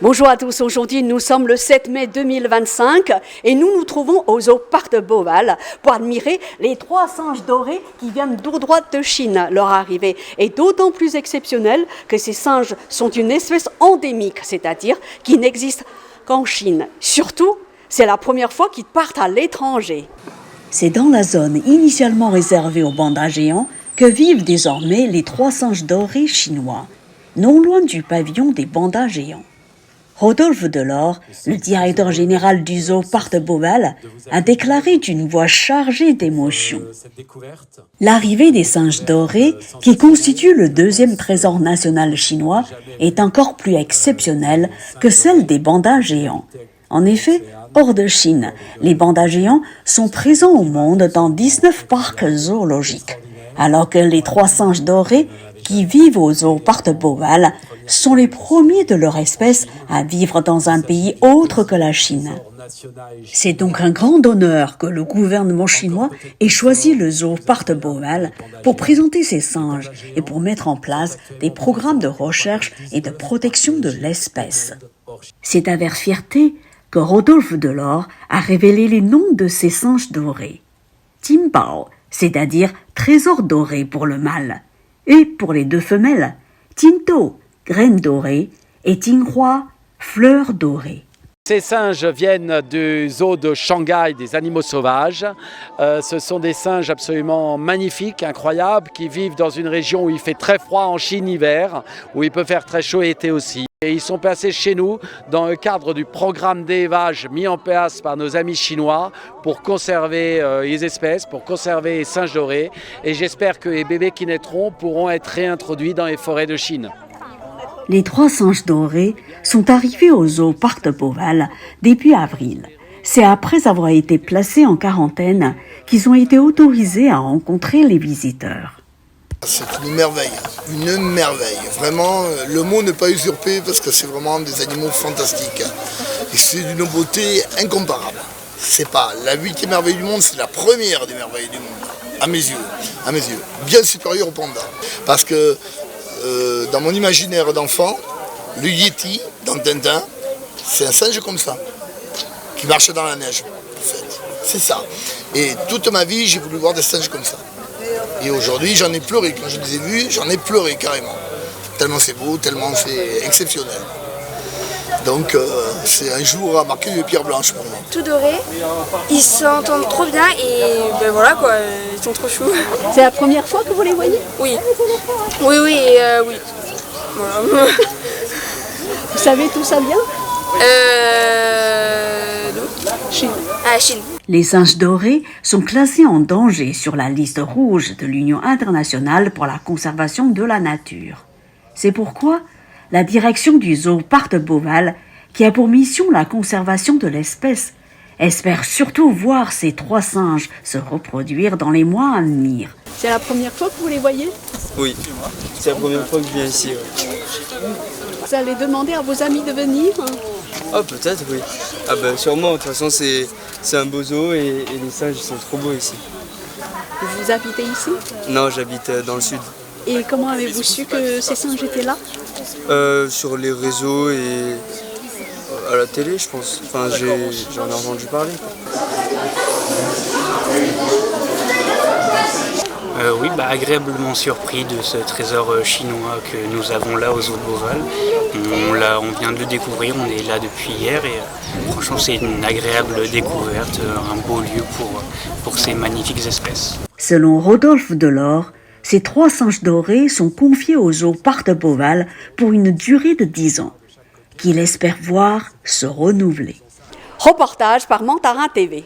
Bonjour à tous, aujourd'hui nous sommes le 7 mai 2025 et nous nous trouvons au Zoo-Parc de Beauval pour admirer les 3 singes dorés qui viennent tout droit de Chine. Leur arrivée est d'autant plus exceptionnelle que ces singes sont une espèce endémique, c'est-à-dire qui n'existe qu'en Chine. Surtout, c'est la première fois qu'ils partent à l'étranger. C'est dans la zone initialement réservée aux pandas géants que vivent désormais les 3 singes dorés chinois, non loin du pavillon des pandas géants. Rodolphe Delors, le directeur général du Zoo-Parc de Beauval, a déclaré d'une voix chargée d'émotion. L'arrivée des singes dorés, qui constituent le 2e trésor national chinois, est encore plus exceptionnelle que celle des pandas géants. En effet, hors de Chine, les pandas géants sont présents au monde dans 19 parcs zoologiques, alors que les 3 singes dorés qui vivent au Zoo-Parc de Beauval sont les premiers de leur espèce à vivre dans un pays autre que la Chine. C'est donc un grand honneur que le gouvernement chinois ait choisi le Zoo-Parc de Beauval pour présenter ces singes et pour mettre en place des programmes de recherche et de protection de l'espèce. C'est avec fierté que Rodolphe Delors a révélé les noms de ces singes dorés. Tinbao, c'est-à-dire trésor doré pour le mâle, et pour les 2 femelles, Tintou, graine dorée, et Tinghua, fleur dorée. Ces singes viennent du zoo de Shanghai des animaux sauvages. Ce sont des singes absolument magnifiques, incroyables, qui vivent dans une région où il fait très froid en Chine hiver, où il peut faire très chaud été aussi. Et ils sont placés chez nous dans le cadre du programme d'élevage mis en place par nos amis chinois pour conserver les espèces, pour conserver les singes dorés. Et j'espère que les bébés qui naîtront pourront être réintroduits dans les forêts de Chine. Les 3 singes dorés sont arrivés au Zoo-Parc de Beauval début avril. C'est après avoir été placés en quarantaine qu'ils ont été autorisés à rencontrer les visiteurs. C'est une merveille. Vraiment, le mot n'est pas usurpé parce que c'est vraiment des animaux fantastiques. Et c'est d'une beauté incomparable. C'est pas la 8e merveille du monde, c'est la première des merveilles du monde. À mes yeux. Bien supérieure au panda. Parce que dans mon imaginaire d'enfant, le Yeti, dans Tintin, c'est un singe comme ça, qui marche dans la neige, en fait. C'est ça. Et toute ma vie, j'ai voulu voir des singes comme ça. Et aujourd'hui, j'en ai pleuré. Quand je les ai vus, j'en ai pleuré carrément. Tellement c'est beau, tellement c'est exceptionnel. Donc, c'est un jour à marquer de pierre blanche pour moi. Tout doré, ils s'entendent trop bien et ben voilà quoi, ils sont trop choux. C'est la première fois que vous les voyez? Oui. Oui. Voilà. Vous savez d'où ça vient? Chine. Ah, Chine. Les singes dorés sont classés en danger sur la liste rouge de l'Union internationale pour la conservation de la nature. C'est pourquoi la direction du Zoo-Parc de Beauval, qui a pour mission la conservation de l'espèce, espère surtout voir ces 3 singes se reproduire dans les mois à venir. C'est la première fois que vous les voyez? Oui, c'est la première fois que je viens ici. Ouais. Vous allez demander à vos amis de venir? Ah, peut-être, oui. Ah ben sûrement, de toute façon c'est un beau zoo et les singes sont trop beaux ici. Vous habitez ici? Non, j'habite dans le sud. Et comment avez-vous su que ces singes étaient là? Sur les réseaux et à la télé, je pense. Enfin, j'en ai entendu parler. Oui, agréablement surpris de ce trésor chinois que nous avons là au Zoo de Beauval. On vient de le découvrir, on est là depuis hier et franchement c'est une agréable découverte, un beau lieu pour ces magnifiques espèces. Selon Rodolphe Delors, ces 3 singes dorés sont confiés au Zoo-Parc de Beauval pour une durée de 10 ans, qu'il espère voir se renouveler. Reportage par Mantarin TV.